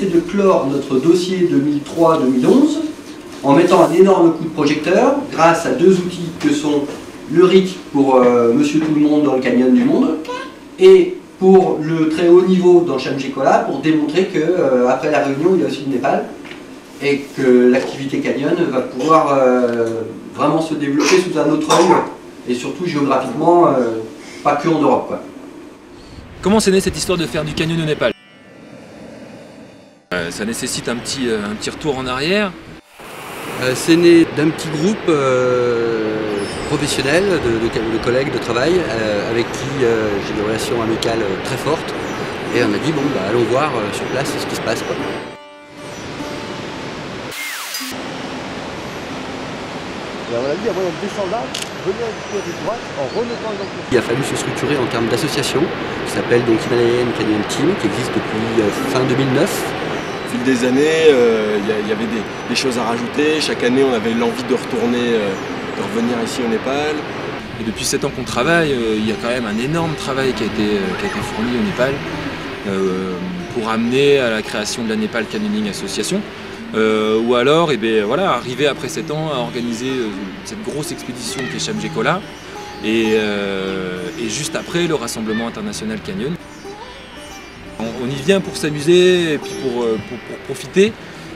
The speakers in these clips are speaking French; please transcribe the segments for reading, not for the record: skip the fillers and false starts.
c'est de clore notre dossier 2003-2011 en mettant un énorme coup de projecteur grâce à deux outils que sont le RIC pour Monsieur Tout-le-Monde dans le Canyon du Monde et pour le très haut niveau dans Chamjicola pour démontrer que après la Réunion il y a aussi le Népal et que l'activité canyon va pouvoir vraiment se développer sous un autre œil et surtout géographiquement, pas que en Europe, quoi. Comment c'est né cette histoire de faire du canyon au Népal? Ça nécessite un petit retour en arrière. C'est né d'un petit groupe professionnel de collègues de travail avec qui j'ai des relations amicales très fortes. Et on a dit, bon, bah, allons voir sur place ce qui se passe, quoi. Et on a dit à moyen de descendre là, venez à la droite en remettant les enclos. Il a fallu se structurer en termes d'association qui s'appelle donc Himalayan Canyon Team, qui existe depuis fin 2009. Au fil des années, il y avait des choses à rajouter. Chaque année, on avait l'envie de retourner, de revenir ici au Népal. Et depuis 7 ans qu'on travaille, il y a quand même un énorme travail qui a été fourni au Népal pour amener à la création de la Népal Canyoning Association. Ou alors, voilà, arriver après 7 ans à organiser cette grosse expédition qui est Chamjicola et juste après le rassemblement international Canyon. On y vient pour s'amuser et puis pour profiter,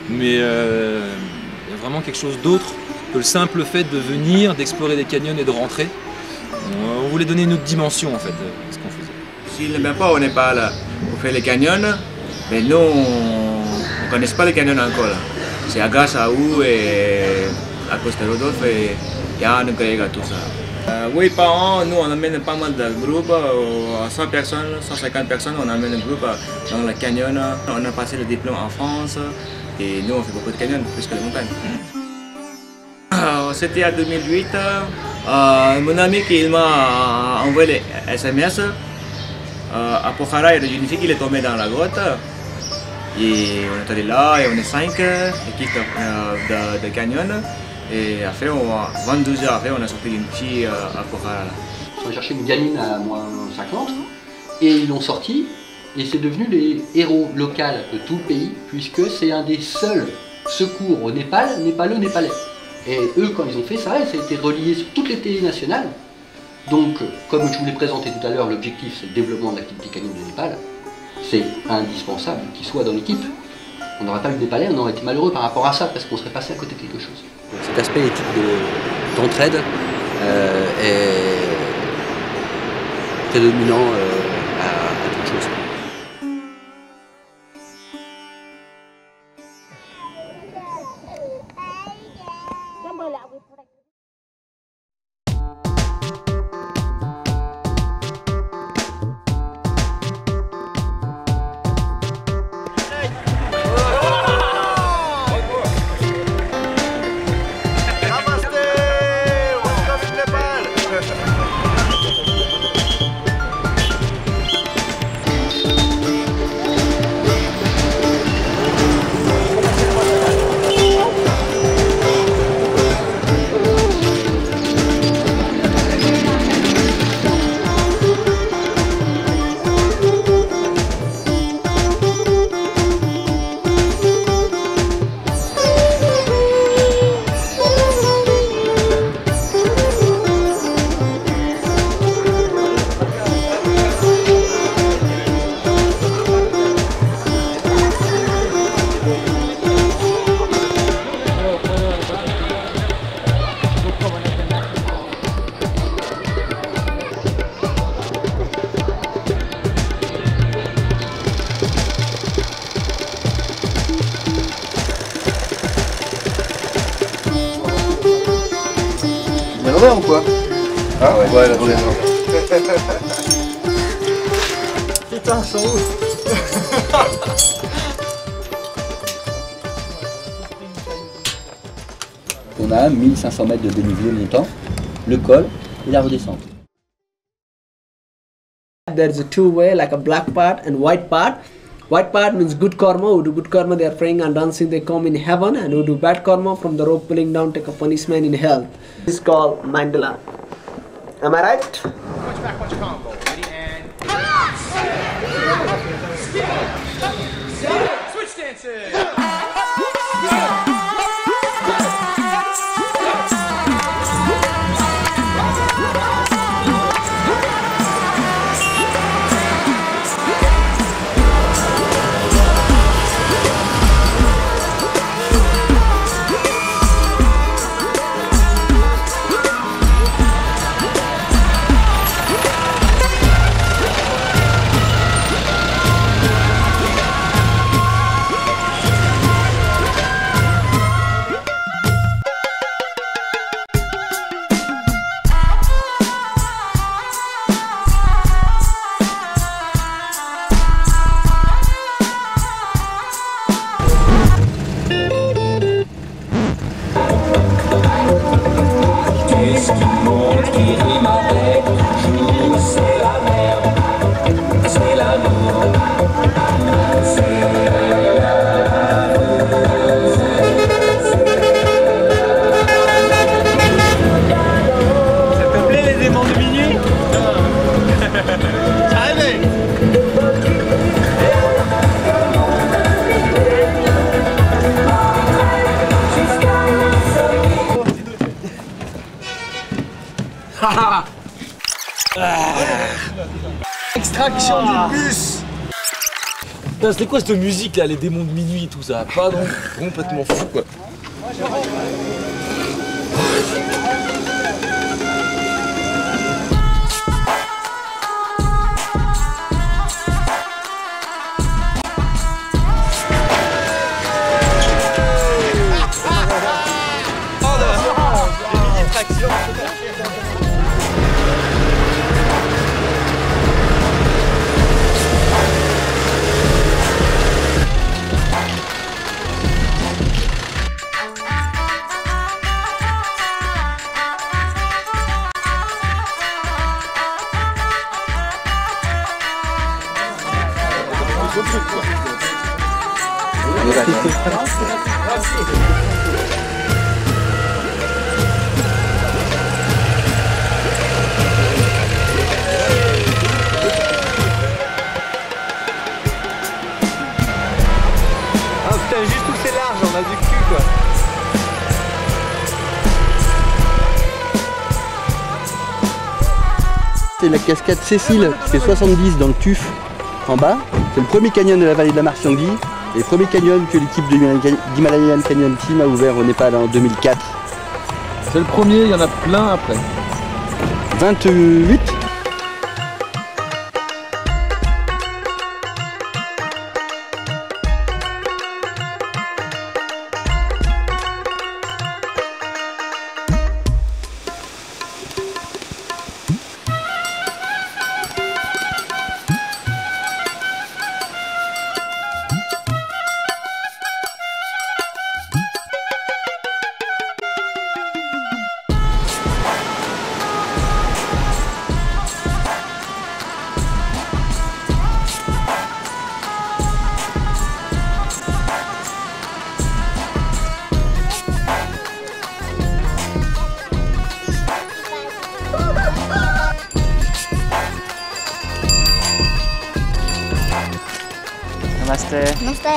mais il y a vraiment quelque chose d'autre que le simple fait de venir, d'explorer des canyons et de rentrer. On voulait donner une autre dimension en fait à ce qu'on faisait. S'ils ne viennent pas au Népal pour faire les canyons, mais nous on ne connaît pas les canyons encore. C'est grâce à eux et à cause de Rodolphe et Yann, Greg et tout ça. Oui, par an, nous on amène pas mal de groupes, 100 personnes, 150 personnes, on amène un groupe dans le canyon. On a passé le diplôme en France et nous on fait beaucoup de canyons plus que de montagnes. C'était en 2008, mon ami qui m'a envoyé les SMS, à Pokhara, il y a une fille qui est tombée dans la grotte. Et on est allé là et on est 5 équipes de canyon. Et après, 22 heures après, on a sorti une fille à Pokhara. Ils ont cherché une gamine à moins 50 et ils l'ont sortie et c'est devenu les héros locaux de tout le pays puisque c'est un des seuls secours au Népal, népalo-népalais. Et eux, quand ils ont fait ça, ça a été relié sur toutes les télés nationales. Donc, comme je vous l'ai présenté tout à l'heure, l'objectif c'est le développement de l'activité canyon du Népal. C'est indispensable qu'il soit dans l'équipe. On n'aurait pas eu de Népalais, on aurait été malheureux par rapport à ça parce qu'on serait passé à côté de quelque chose. Cet aspect éthique d'entraide est prédominant à toute chose. Ou quoi? Ah ouais, ouais, là, putain, ils sont où? On a 1500 mètres de dénivelé montant, le col et la redescente. There's a two-way, like a black part and white part. White part means good karma. Who do good karma, they are praying and dancing, they come in heaven. And who do bad karma, from the rope pulling down, take a punishment in hell. This is called Mandala. Am I right? Punch back, punch combo. Ready and... Switch stance. Extraction du bus. Putain, c'était quoi cette musique là, les démons de minuit et tout ça? Pas non, complètement fou quoi. Ah putain, juste où c'est large, on a du cul quoi. C'est la cascade Cécile qui fait 70 dans le Tuf en bas. C'est le premier canyon de la vallée de la Marchandie et le premier canyon que l'équipe d'Himalayan Canyon Team a ouvert au Népal en 2004. C'est le premier, il y en a plein après. 28. Namaste. Namaste.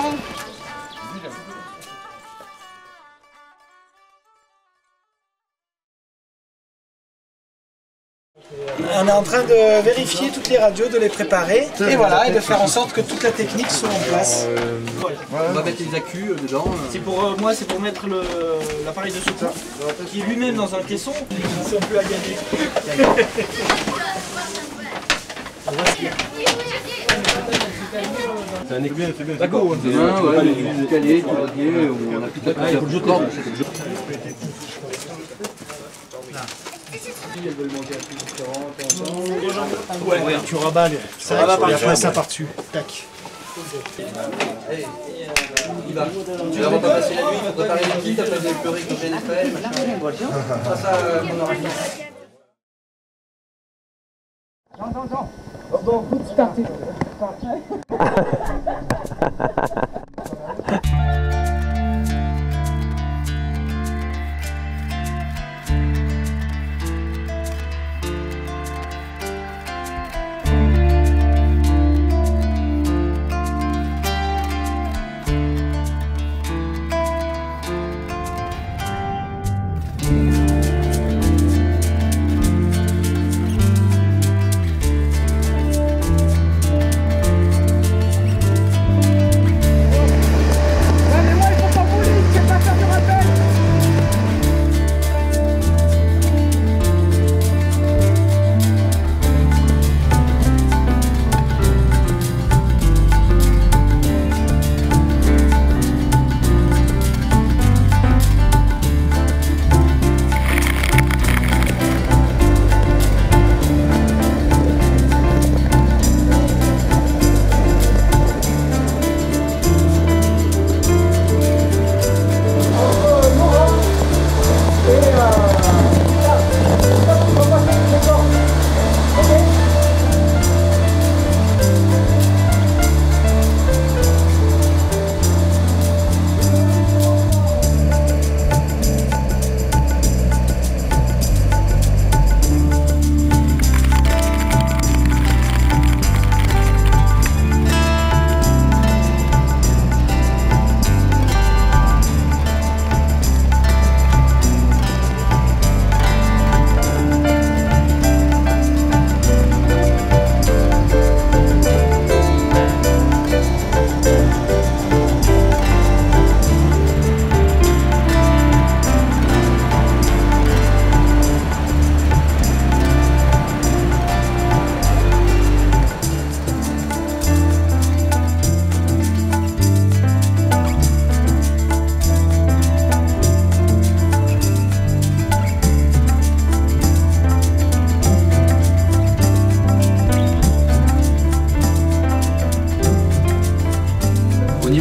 On est en train de vérifier toutes les radios, de les préparer et voilà, et de faire en sorte que toute la technique soit en place. On va mettre les accus dedans. C'est pour moi, c'est pour mettre l'appareil de secours qui est lui-même dans un caisson. Ils sont plus à gagner. C'est un éclair, c'est bien. D'accord, demain, ouais, les escaliers, on a plus de Il faut le jeter. Ouais, tu rabats ça après ça par-dessus. Tac. Il va. Tu vas pas passer la nuit, il faut préparer l'équipe, après vous allez pleurer quand j'ai NFL, machin. Ça, on aura fini. Bon, good started.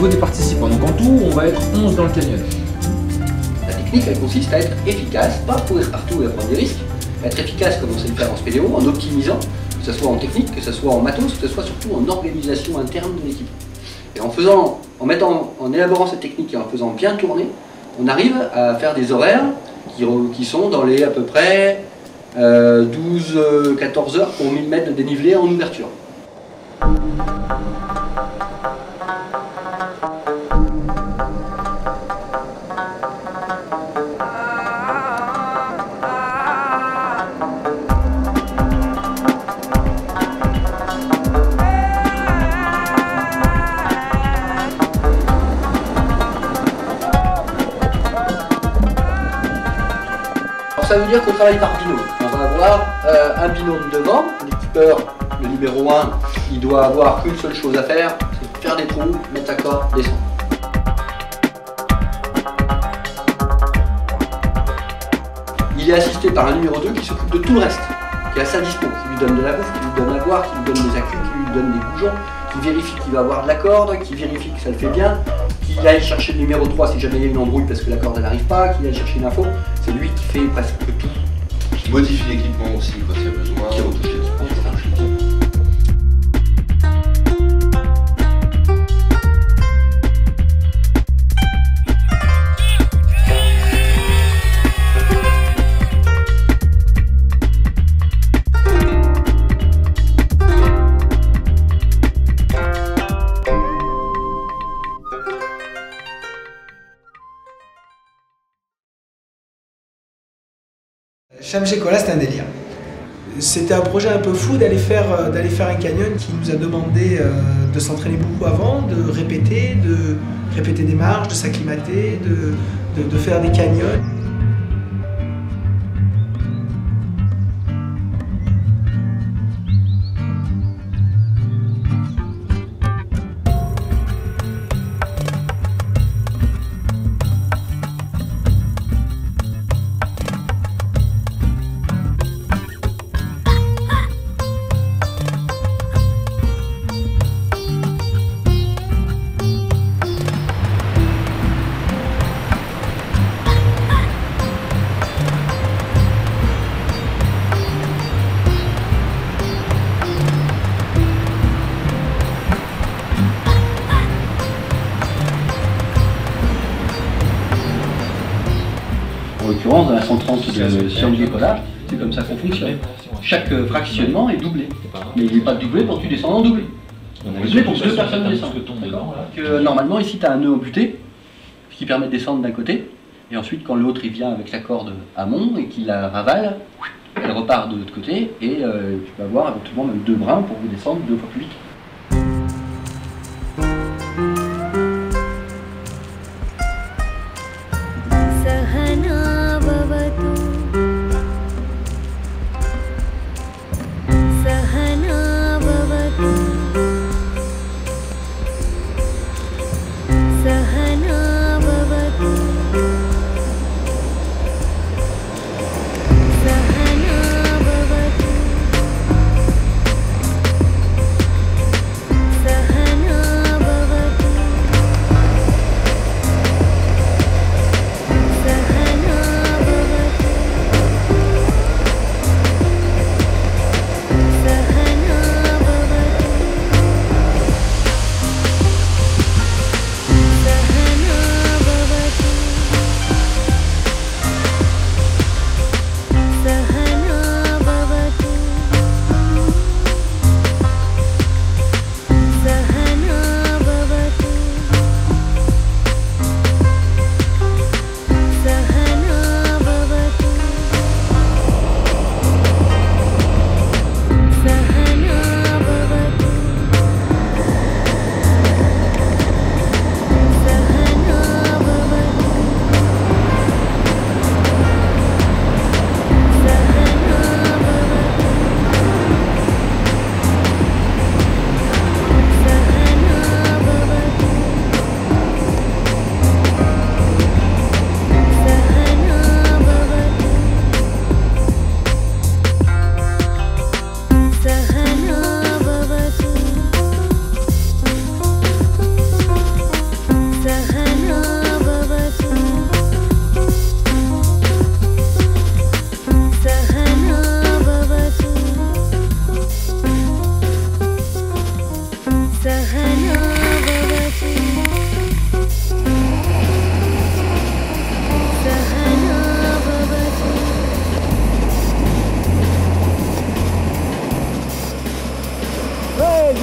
niveau des participants. Donc en tout, on va être 11 dans le canyon. La technique, elle consiste à être efficace, pas courir partout et à prendre des risques, être efficace comme on sait le faire en spéléo, en optimisant, que ce soit en technique, que ce soit en matos, que ce soit surtout en organisation interne de l'équipe. Et en élaborant cette technique et en faisant bien tourner, on arrive à faire des horaires qui sont dans les à peu près 12-14 heures pour 1000 mètres de dénivelé en ouverture. Ça veut dire qu'on travaille par binôme. On va avoir un binôme devant, l'équipeur, le numéro 1, il doit avoir qu'une seule chose à faire, c'est faire des trous, mettre sa corde, descendre. Il est assisté par un numéro 2 qui s'occupe de tout le reste, qui est à sa dispo, qui lui donne de la bouffe, qui lui donne à boire, qui lui donne des accus, qui lui donne des boujons, qui vérifie qu'il va avoir de la corde, qui vérifie que ça le fait bien, qu'il aille chercher le numéro 3 si jamais il y a une embrouille parce que la corde n'arrive pas, qu'il aille chercher une info. C'est lui qui fait presque tout. Qui modifie l'équipement aussi quand il y a besoin. Qui retouche l'équipement. Chamgekola, c'était un délire. C'était un projet un peu fou d'aller faire un canyon qui nous a demandé de s'entraîner beaucoup avant, de répéter des marches, de s'acclimater, de faire des canyons. En l'occurrence, dans la 130 de Chamgekola, c'est comme ça qu'on fonctionne. Chaque fractionnement est doublé. Mais il n'est pas doublé pour que tu descendes en doublé. On est doublé pour que deux personnes descendent. Normalement, ici, tu as un nœud embuté, ce qui permet de descendre d'un côté. Et ensuite, quand l'autre il vient avec la corde amont et qu'il la ravale, elle repart de l'autre côté. Et tu peux avoir éventuellement même deux brins pour vous descendre 2 fois plus vite.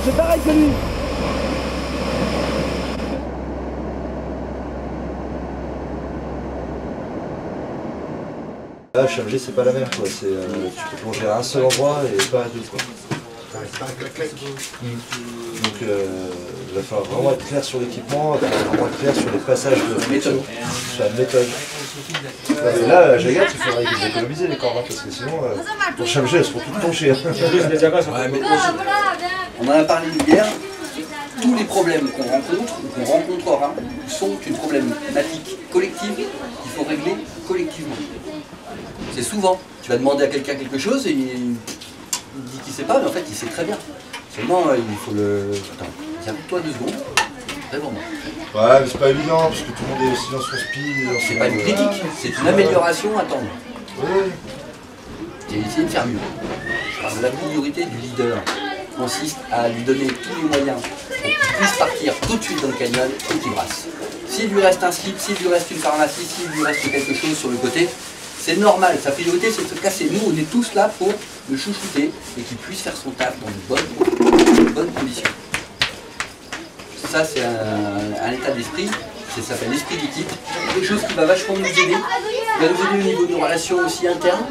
c'est pareil que lui. Là, Chamgé, c'est pas la même, quoi. Tu peux plonger à un seul endroit et pas à deux, quoi. Donc, il va falloir vraiment être clair sur l'équipement, il va falloir vraiment être clair sur les passages de méthode. Sur la méthode. Et là, j'ai regardé, il faudrait les économiser les cordes, parce que sinon, pour Chamgé, elles seront toutes penchées. On en a parlé hier. Tous les problèmes qu'on rencontre ou qu'on rencontrera sont une problématique collective qu'il faut régler collectivement. C'est souvent, tu vas demander à quelqu'un quelque chose et il dit qu'il ne sait pas, mais en fait il sait très bien. Seulement il faut le... Attends, tiens-toi 2 secondes. Vraiment. Ouais, mais c'est pas évident, parce que tout le monde est aussi dans son speed. C'est pas une critique, c'est une amélioration à attendre. Oui. J'ai essayé de faire mieux. Je pense que la priorité du leader consiste à lui donner tous les moyens pour qu'il puisse partir tout de suite dans le canyon et qu'il brasse. S'il lui reste un slip, s'il lui reste une pharmacie, s'il lui reste quelque chose sur le côté, c'est normal. Sa priorité, c'est de se casser. Nous, on est tous là pour le chouchouter et qu'il puisse faire son taf dans de bonnes conditions. Ça, c'est un état d'esprit. Ça s'appelle l'esprit d'équipe. Quelque chose qui va vachement nous aider. Il va nous aider au niveau de nos relations aussi internes.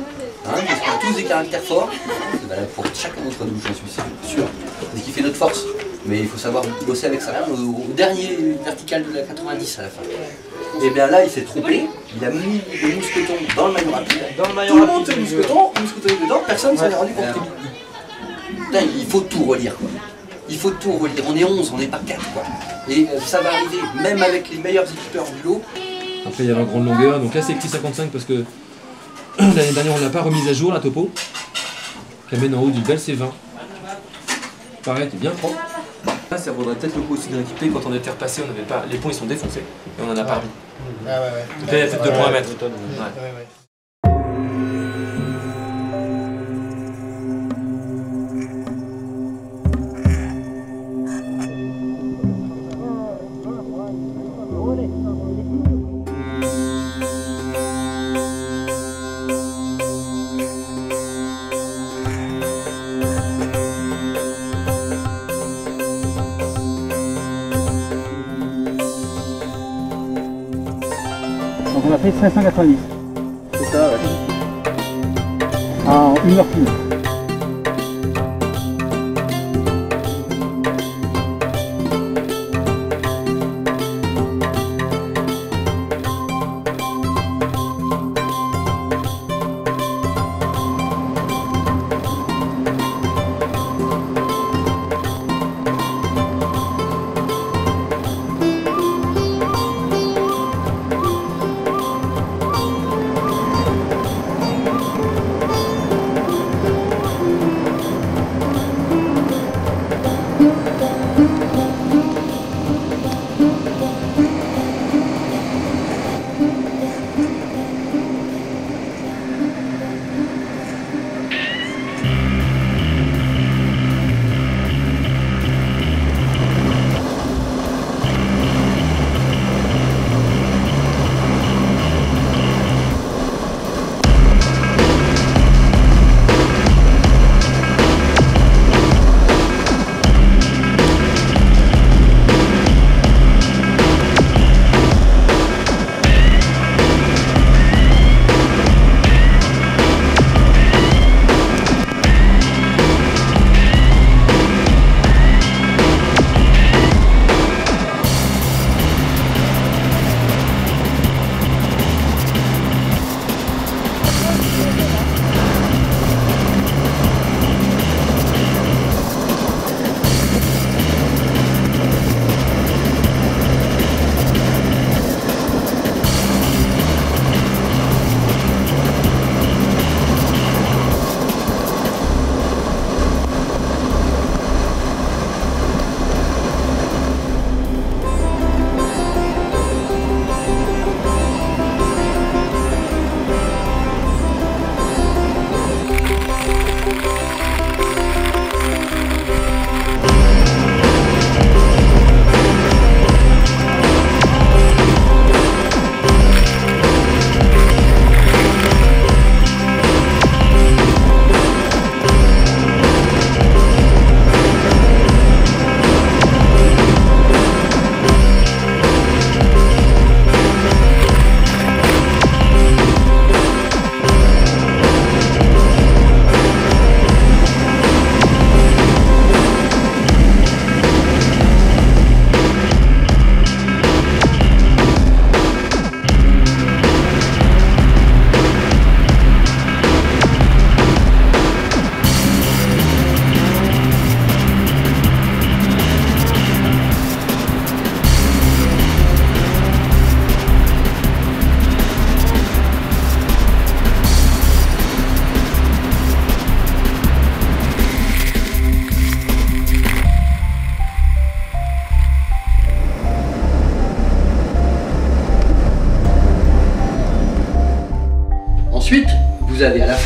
Parce qu'on a tous des caractères forts. C'est valable pour chacun d'entre nous, j'en suis sûr. C'est ce qui fait notre force. Mais il faut savoir bosser avec ça. Au dernier vertical de la 90 à la fin. Et bien là, il s'est trompé. Il a mis le mousqueton dans le maillot rapide. Tout le monde fait le mousqueton dedans, personne ne s'en est rendu compte. Putain, il faut tout relire, quoi. Il faut tout relire. On est 11, on n'est pas 4, quoi. Et ça va arriver, même avec les meilleurs équipeurs du lot. Après, il y a la grande longueur. Donc là, c'est petit 55 parce que l'année dernière, on ne l'a pas remise à jour, la topo. Qui amène en haut d'une belle C20. Pareil, qui est bien propre. Là, ça vaudrait peut-être le coup aussi de rééquiper. Quand on était repassé, on n'avait pas. Les ponts ils sont défoncés. Et on en a pas remis. Donc là, il y a peut-être 2 points à mettre. Donc on a fait 590. C'est ça, ouais. En 1h pile.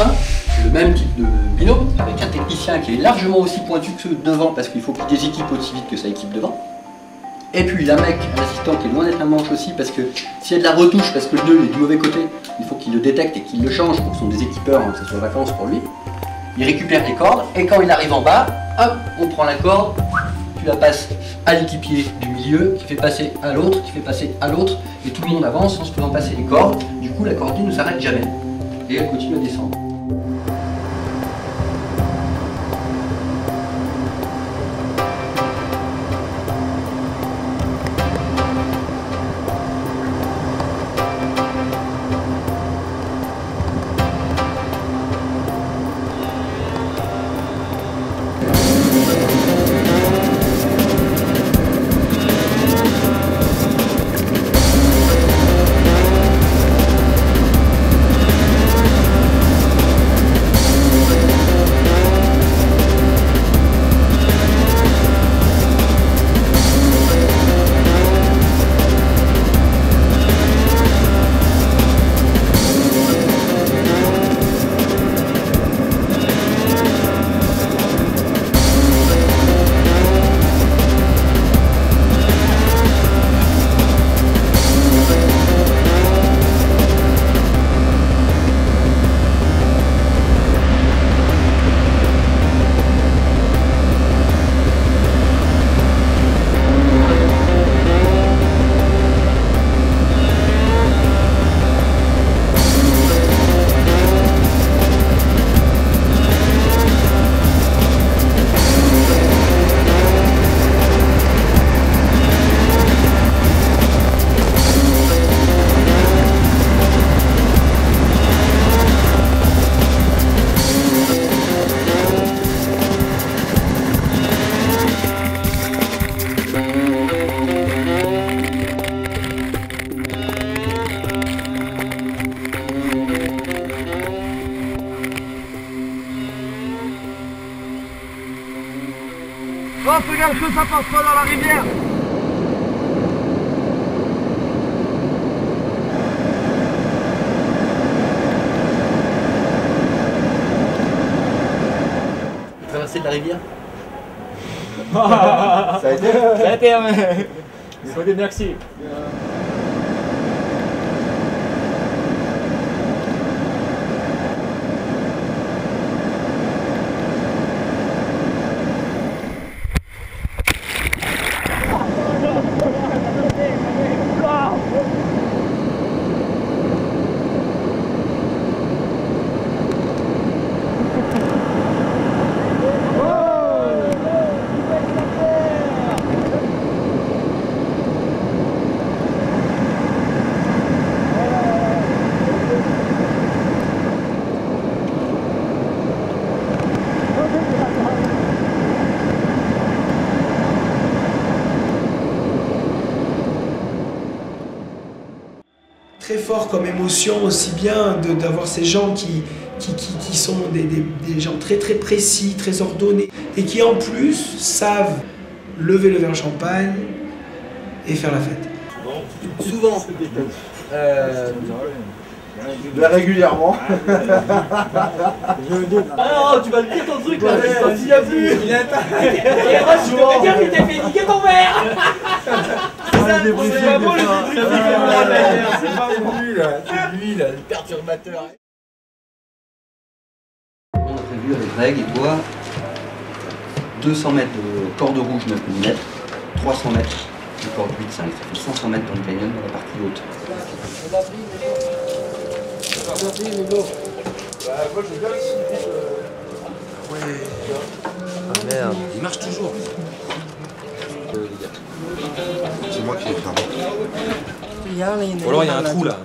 fin, c'est le même type de binôme, avec un technicien qui est largement aussi pointu que ceux de devant, parce qu'il faut qu'il déséquipe aussi vite que ça équipe devant. Et puis un mec, un assistant qui est loin d'être un manche aussi, parce que s'il y a de la retouche, parce que le nœud est du mauvais côté, il faut qu'il le détecte et qu'il le change pour que son déséquipeur, que ce soit vacances pour lui. Il récupère les cordes, et quand il arrive en bas, hop, on prend la corde, tu la passes à l'équipier du milieu, qui fait passer à l'autre, qui fait passer à l'autre, et tout le monde avance en se faisant passer les cordes. Du coup, la cordine ne s'arrête jamais, et elle continue à descendre. Oh, regarde que ça passe pas dans la rivière. Traverser de la rivière. Ça a été. Ça a été, mais... Soyez merci. Très fort comme émotion, aussi bien d'avoir ces gens qui sont des gens très très précis, très ordonnés, et qui en plus savent lever le verre champagne et faire la fête. Souvent. Régulièrement. Alors, tu vas le dire ton truc là, il y a plus. Il est tu devrais dire qu'il t'a fait niquer ton verre. C'est pas bon, c'est lui là, le perturbateur. On a prévu avec Greg et toi 200 mètres de corde rouge 9 mm, 300 mètres de corde 8,5, ça fait 500 mètres dans le canyon dans la partie haute. Moi je veux bien le Ah merde. Il marche toujours. C'est moi qui ai pardon. Ou alors il y a un trou là.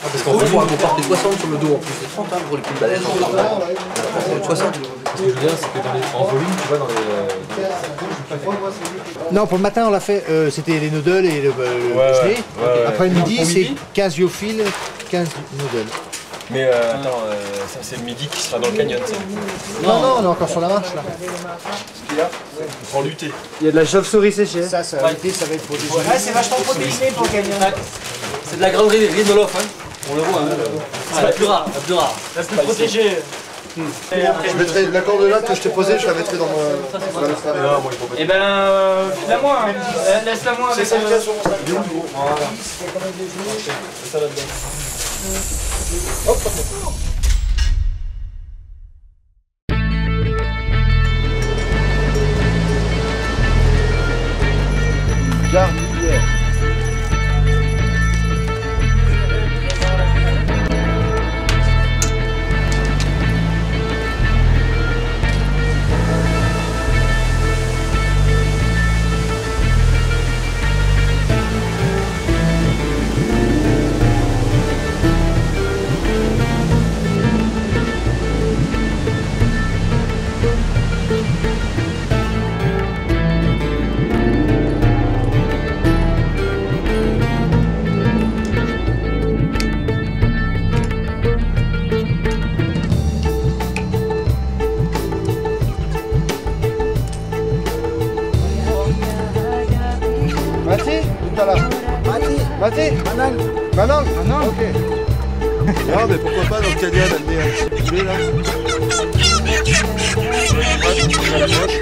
Parce qu'en fait, on portait 60 sur le dos en plus, c'est 30 hein, pour les plus balèzes. 60. Ce que je veux dire, c'est que en volume, tu vois, dans les. Non, pour le matin, on l'a fait, c'était les noodles et le gelé. Après le midi, c'est 15 lyophiles, 15 noodles. Mais attends, ça c'est le midi qui sera dans le canyon, ça. Non, non, on est encore sur la marche là. Ce qu'il y a, en lutter. Il y a de la chauve-souris séchée. Ça va être protégé. Ouais, c'est vachement protéiné pour le canyon. C'est de la grande rhinolophe, hein. On le voit, hein. C'est la plus rare, la plus rare. La plus protégée. Je mettrai la corde là que je t'ai posée, je la mettrai dans la Eh ben, file-la-moi, laisse-la-moi avec... C'est ça le cas sur mon sac. Voilà. C'est ça là-dedans. Hop. Gardière. Mati, tout à l'heure. Mati, Manang, ok. Non mais pourquoi pas dans le canyon amener un petit boulet là. À la gauche.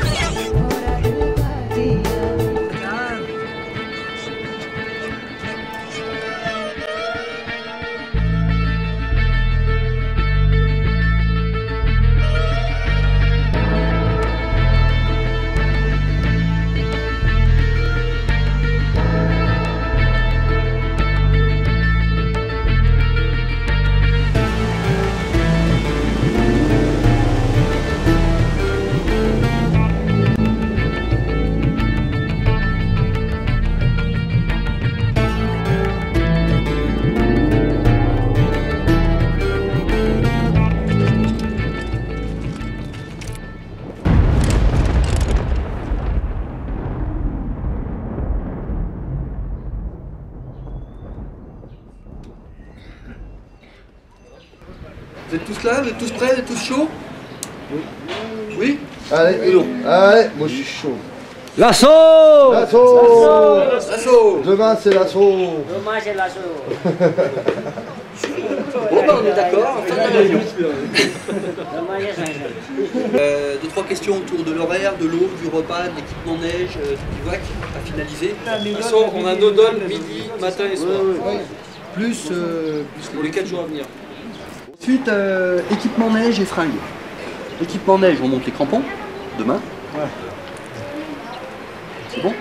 Vous êtes tous là? Vous êtes tous prêts? Vous êtes tous chauds? Oui. Oui? Allez, allez, moi je suis chaud. L'assaut! L'assaut! L'assaut! Demain c'est l'assaut! Demain c'est l'assaut. Bon bah on est d'accord, fin de la réunion. Deux, trois questions autour de l'horaire, de l'eau, du repas, de l'équipement neige, du bivouac à finaliser. De toute façon, on a nos donnes midi, matin et soir. Plus pour les 4 jours à venir. Ensuite, équipement neige et fringues. Équipement neige, on monte les crampons, demain. Ouais. C'est bon?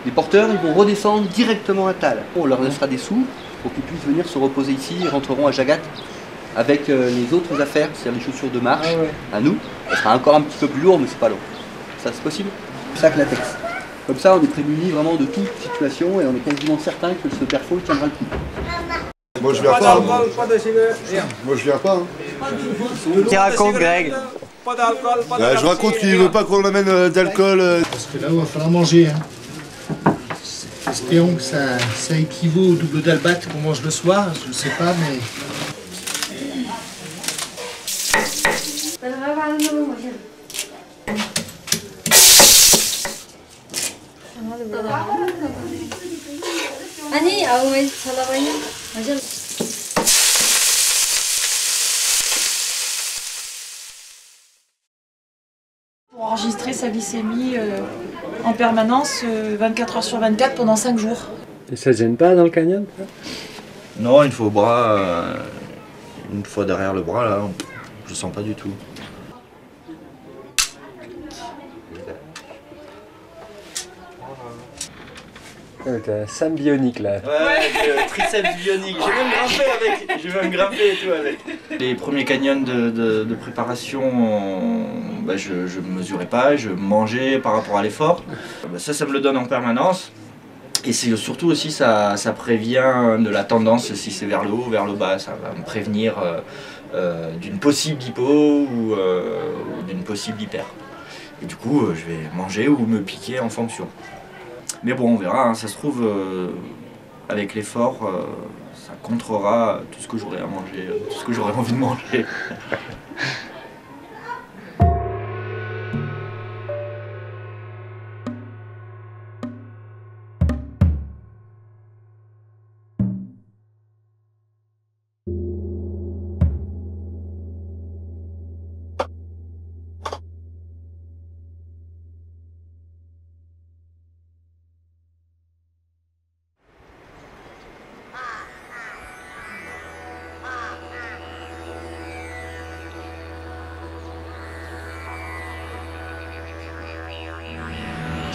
Les porteurs, ils vont redescendre directement à Tal. On leur laissera des sous pour qu'ils puissent venir se reposer ici et rentreront à Jagat avec les autres affaires, c'est-à-dire les chaussures de marche, à nous. Ça sera encore un petit peu plus lourd, mais c'est pas long. Ça, c'est possible? Sac latex. Comme ça, on est prémunis vraiment de toute situation et on est quasiment certain que ce perfo tiendra le coup. Moi je viens pas. Moi je viens pas. Qui raconte, Greg? Pas d'alcool, pas Je raconte qu'il veut pas qu'on amène d'alcool. Parce que là, il va falloir manger. Hein. Espérons que ça équivaut au double d'albat qu'on mange le soir. Je sais pas, mais... 아니, 아우, 찾아봐요. 맞아. Pour enregistrer sa glycémie en permanence 24 heures sur 24 pendant 5 jours. Et ça te gêne pas dans le canyon? Non, une fois au bras, une fois derrière le bras là, je sens pas du tout. T'as un Sam bionique là. Ouais, triceps bionique. J'ai même grimpé et tout avec. Les premiers canyons de préparation, je ne mesurais pas, je mangeais par rapport à l'effort. Ça me le donne en permanence. Et c'est surtout aussi, ça prévient de la tendance, si c'est vers le haut ou vers le bas. Ça va me prévenir d'une possible hypo ou d'une possible hyper. Et du coup, je vais manger ou me piquer en fonction. Mais bon, on verra, hein, ça se trouve, avec l'effort, ça contrera tout ce que j'aurai à manger, tout ce que j'aurai envie de manger.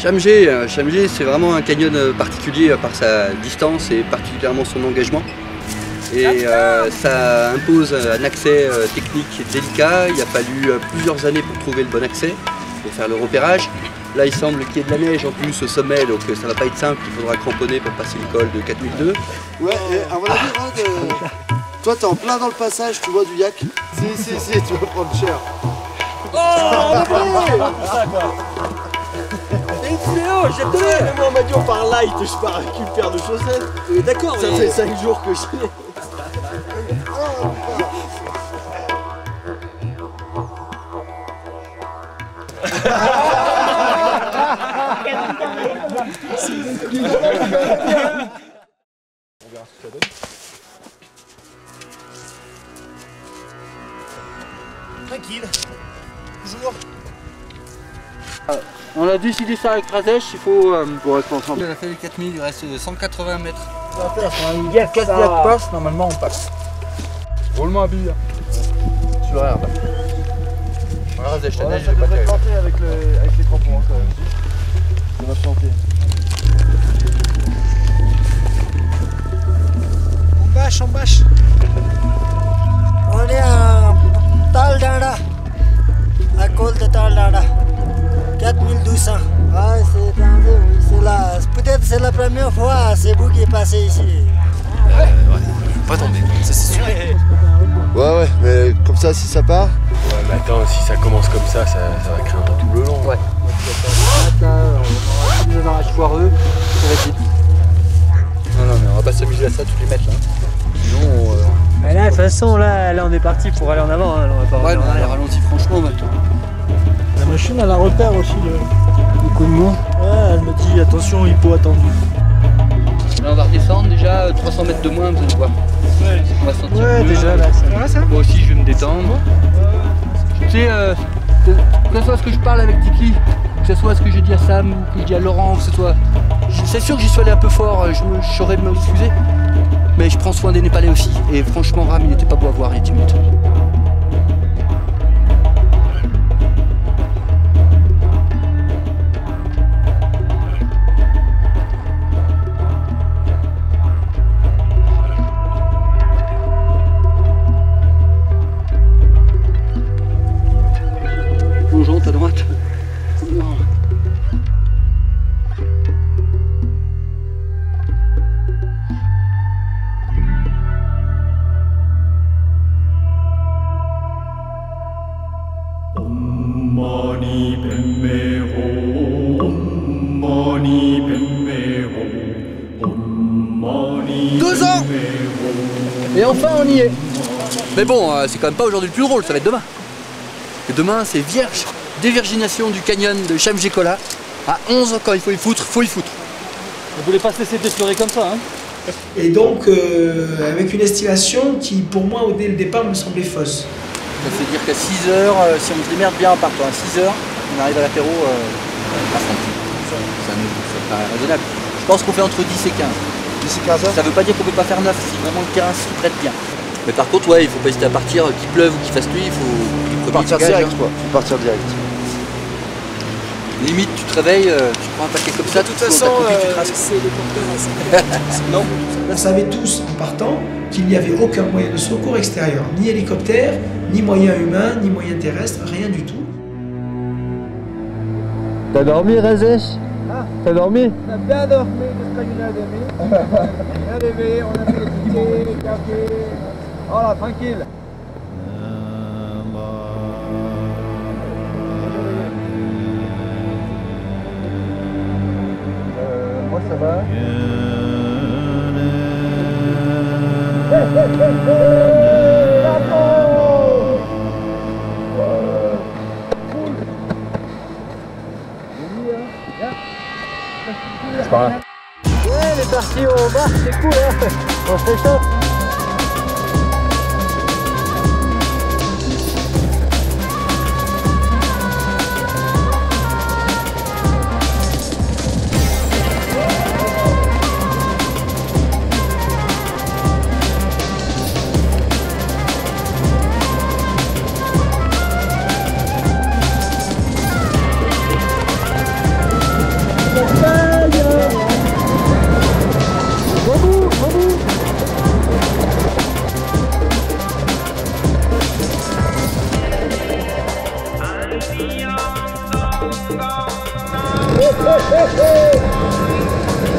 Chamgé, c'est vraiment un canyon particulier par sa distance et particulièrement son engagement. Et ça impose un accès technique délicat. Il a fallu plusieurs années pour trouver le bon accès, pour faire le repérage. Là, il semble qu'il y ait de la neige en plus au sommet, donc ça va pas être simple. Il faudra cramponner pour passer le col de 4002. Ouais, et à mon avis, toi, t'es en plein dans le passage, tu vois, du yak. Si, tu vas prendre cher. J'ai donné. Moi, on m'a dit on part light, je pars avec une paire de chaussettes. D'accord, ça fait 5 jours que je l'ai. Tranquille. Toujours. On a décidé ça avec Razesh, il faut rester ensemble. On a fait les 4000, il reste 180 mètres. On va faire, on a une guerre, 4 gars passent, normalement on passe. Roule-moi un bille. Sur l'herbe. Razesh, la neige, ça devrait planter avec les crampons encore. Ça va planter. On bâche. On est à Taldada, à col de Taldada. 4200. Ouais, c'est là. Peut-être c'est la première fois, c'est vous qui passez ici. Ouais, pas tomber, ça c'est sûr. Ouais, mais comme ça, si ça part. Ouais, mais attends, si ça commence comme ça va craindre tout le long. Ouais. On va dans un foireux, ça va être vite. Non, mais on va pas s'amuser à ça tous les mètres là. Sinon, Mais là, de toute façon, là on est parti pour aller en avant. Hein, on va pas ouais, mais on a ralenti franchement maintenant. La machine, elle a repère aussi le coup de mou. Ouais, elle me dit attention, hippo attendu. Là, on va redescendre déjà 300 mètres de moins, vous allez voir. Ouais, on va sentir ouais mieux. déjà là, ça va ça. Moi aussi, je vais me détendre. Tu sais, que ce soit ce que je parle avec Tiki, que ce soit ce que je dis à Sam, ou que je dis à Laurent, que ce soit. C'est sûr que j'y suis allé un peu fort, je saurais m'excuser. Mais je prends soin des Népalais aussi. Et franchement, Ram, il n'était pas beau à voir il y a 10 minutes. Plongeante à droite. Et enfin on y est. Mais bon, c'est quand même pas aujourd'hui le plus drôle, ça va être demain. Et demain c'est vierge, dévirgination du canyon de Chamgé-Kola. À 11 quand il faut y foutre, faut y foutre. Vous voulez pas se laisser déflorer comme ça, hein. Et donc avec une estimation qui pour moi dès le départ me semblait fausse. Ça veut dire qu'à 6 heures, si on se démerde bien en partant à 6 heures, on arrive à l'apéro à fond. Ça paraît raisonnable. Je pense qu'on fait entre 10 et 15. 10 et 15 heures. Ça veut pas dire qu'on peut pas faire 9 si vraiment le terrain s'y prête bien. Mais par contre, ouais, il faut pas hésiter à partir, qu'il pleuve ou qu'il fasse nuit, il faut partir direct, quoi. Faut partir direct. Limite, tu te réveilles, tu prends un paquet comme ça, de toute façon, c'est les porteurs. Non. On savait tous en partant qu'il n'y avait aucun moyen de secours extérieur, ni hélicoptère, ni moyen humain, ni moyen terrestre, rien du tout. T'as dormi, Razesh? T'as dormi? On a bien dormi, j'espère qu'il a dormi. On a levé, on a fait le thé, le café. Voilà, tranquille. Moi ça va. C'est par là. Ouais, les parties au bar, c'est cool, hein. On fait ça.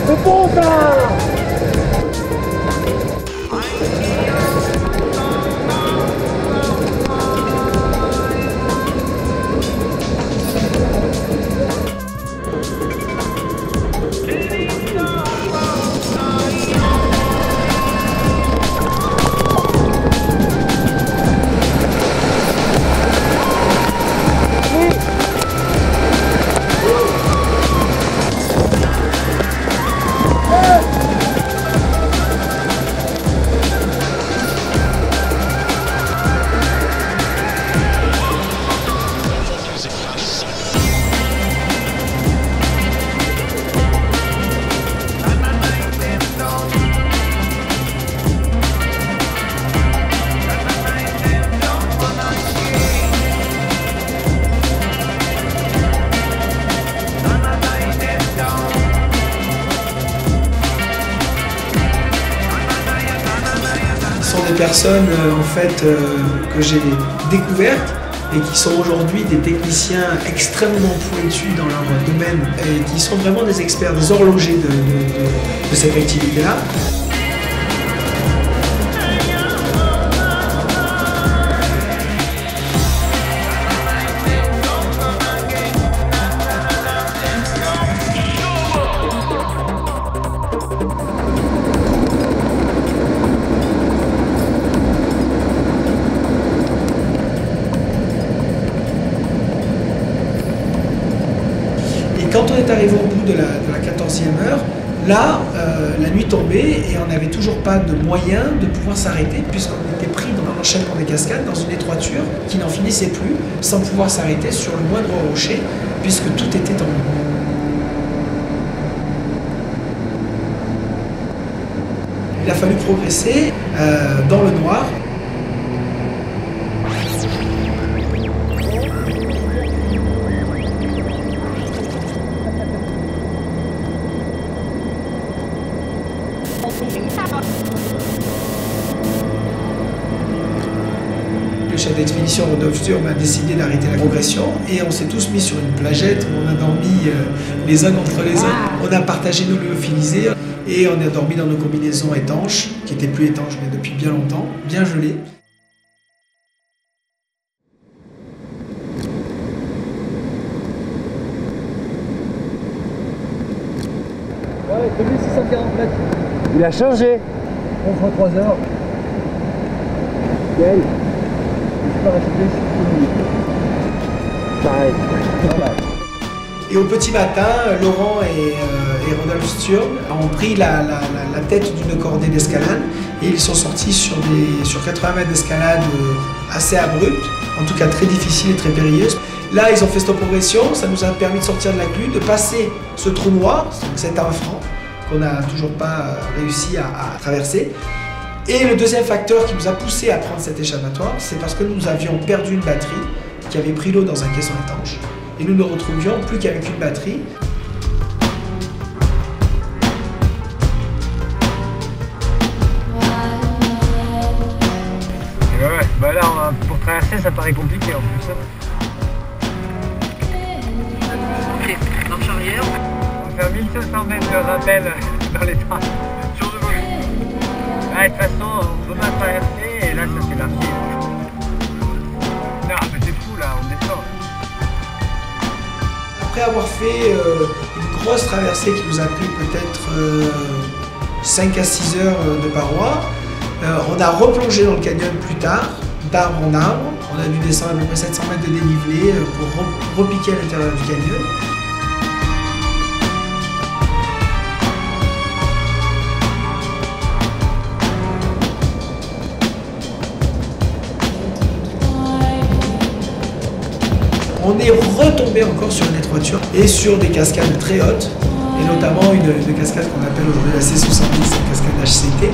C'est bon ça! Personnes en fait que j'ai découvertes et qui sont aujourd'hui des techniciens extrêmement pointus dans leur domaine et qui sont vraiment des experts, des horlogers de cette activité-là. Quand on est arrivé au bout de la 14e heure, là, la nuit tombait et on n'avait toujours pas de moyen de pouvoir s'arrêter puisqu'on était pris dans l'enchaînement des cascades, dans une étroiture qui n'en finissait plus, sans pouvoir s'arrêter sur le moindre rocher puisque tout était en nous. Il a fallu progresser dans le noir. Le chef d'expédition Rodolphe Sturm a décidé d'arrêter la progression et on s'est tous mis sur une plagette où on a dormi les uns contre les autres. On a partagé nos lyophilisés et on a dormi dans nos combinaisons étanches, qui n'étaient plus étanches mais depuis bien longtemps, bien gelées. Ouais, 2640 mètres. Il a changé. On fera 3 heures. Quel? Je peux rester pareil. Et au petit matin, Laurent et Rodolphe Sturm ont pris la tête d'une cordée d'escalade et ils sont sortis sur 80 mètres d'escalade assez abrupte, en tout cas très difficile et très périlleuse. Là, ils ont fait cette progression, ça nous a permis de sortir de la glu, de passer ce trou noir, cet infrant qu'on n'a toujours pas réussi à traverser. Et le deuxième facteur qui nous a poussé à prendre cet échappatoire, c'est parce que nous avions perdu une batterie qui avait pris l'eau dans un caisson étanche. Et nous ne retrouvions plus qu'avec une batterie. Ouais, bah là, pour traverser, ça paraît compliqué en plus. Ok, marche arrière. On va faire 1500 mètres de rappel dans les trains. Sur le volume. Ah, de toute façon, on peut pas traverser et là, ça fait l'archive. Non, mais c'est fou là, on descend. Après avoir fait une grosse traversée qui nous a pris peut-être 5 à 6 heures de paroi, On a replongé dans le canyon plus tard, d'arbre en arbre. On a dû descendre à peu près 700 mètres de dénivelé pour repiquer à l'intérieur du canyon. On est retombé encore sur une étroiture et sur des cascades très hautes, et notamment une cascade qu'on appelle aujourd'hui la C70, la cascade HCT.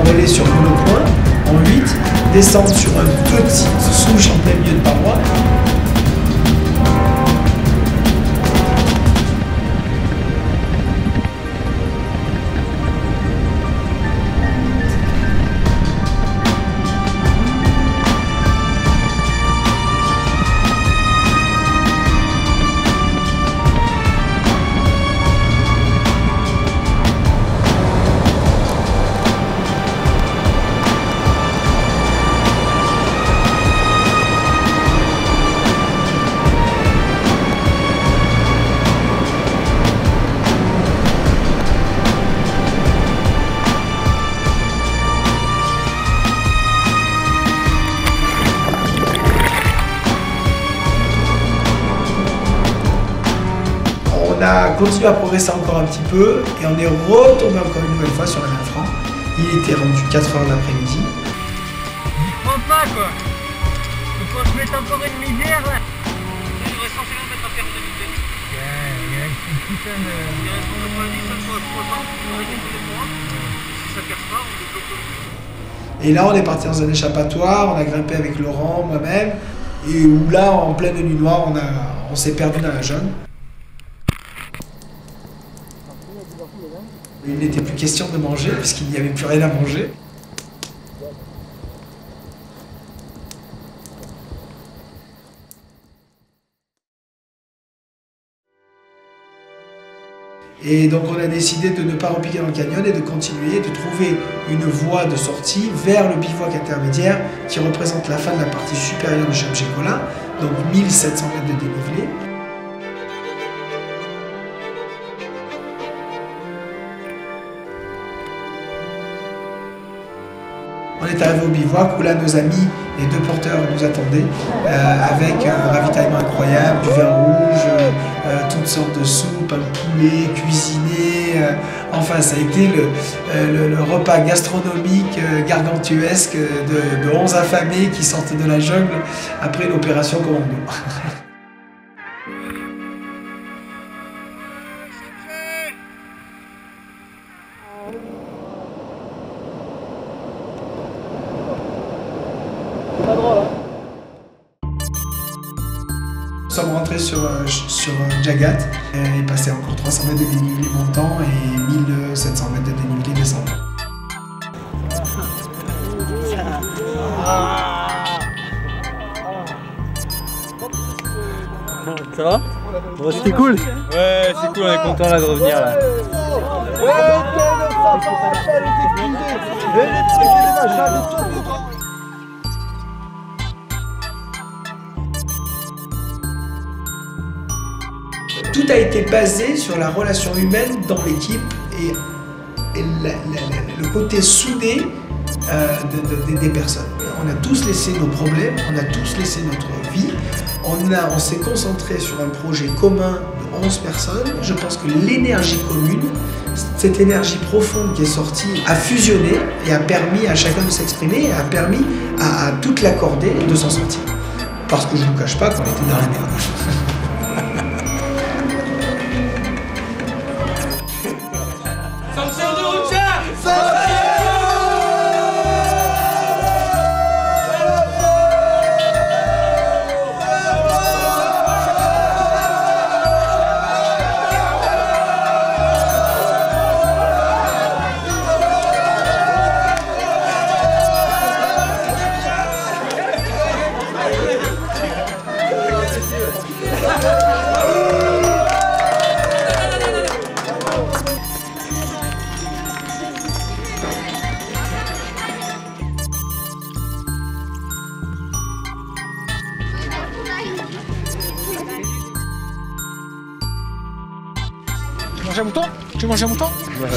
Relais sur monopoint en 8, descendre sur un petit souche en plein milieu de paroi. On a continué à progresser encore un petit peu et on est retombé encore une nouvelle fois sur la mer Franc. Il était rendu 4h de l'après-midi. Je prends pas quoi. Il faut se mettre encore une misère là. Il devrait essentiellement mettre un terme de l'idée. Il y a une putain de... Il reste pour le point de vue, ça soit 3 ans, on arrête tous les points. Si ça perce pas, on débloque. Et là on est parti dans un échappatoire, on a grimpé avec Laurent, moi-même, et où là en pleine nuit noire on s'est perdu dans la jungle. Il n'était plus question de manger puisqu'il n'y avait plus rien à manger. Et donc on a décidé de ne pas repiquer dans le canyon et de continuer, de trouver une voie de sortie vers le bivouac intermédiaire qui représente la fin de la partie supérieure du Chamchekola, donc 1700 mètres de dénivelé. On est arrivé au bivouac où là nos amis, les 2 porteurs nous attendaient avec un ravitaillement incroyable, du vin rouge, toutes sortes de soupes, un poulet cuisiné. Enfin ça a été le repas gastronomique gargantuesque de 11 affamés qui sortent de la jungle après l'opération commando. Pas drôle, hein. Nous sommes rentrés sur Jagat et passé encore 300 mètres de dénivelé montant et 1700 mètres de dénivelé descendant. Ça va? Bon, c'était cool? Ouais, c'est cool, on est content là de revenir là. Tout a été basé sur la relation humaine dans l'équipe et le côté soudé des personnes. On a tous laissé nos problèmes, on a tous laissé notre vie, on s'est concentré sur un projet commun de 11 personnes. Je pense que l'énergie commune, cette énergie profonde qui est sortie, a fusionné et a permis à chacun de s'exprimer et a permis à toute l'accorder et de s'en sortir. Parce que je ne vous cache pas qu'on était dans la merde. manges un mouton? Tu manges un mouton? Ouais,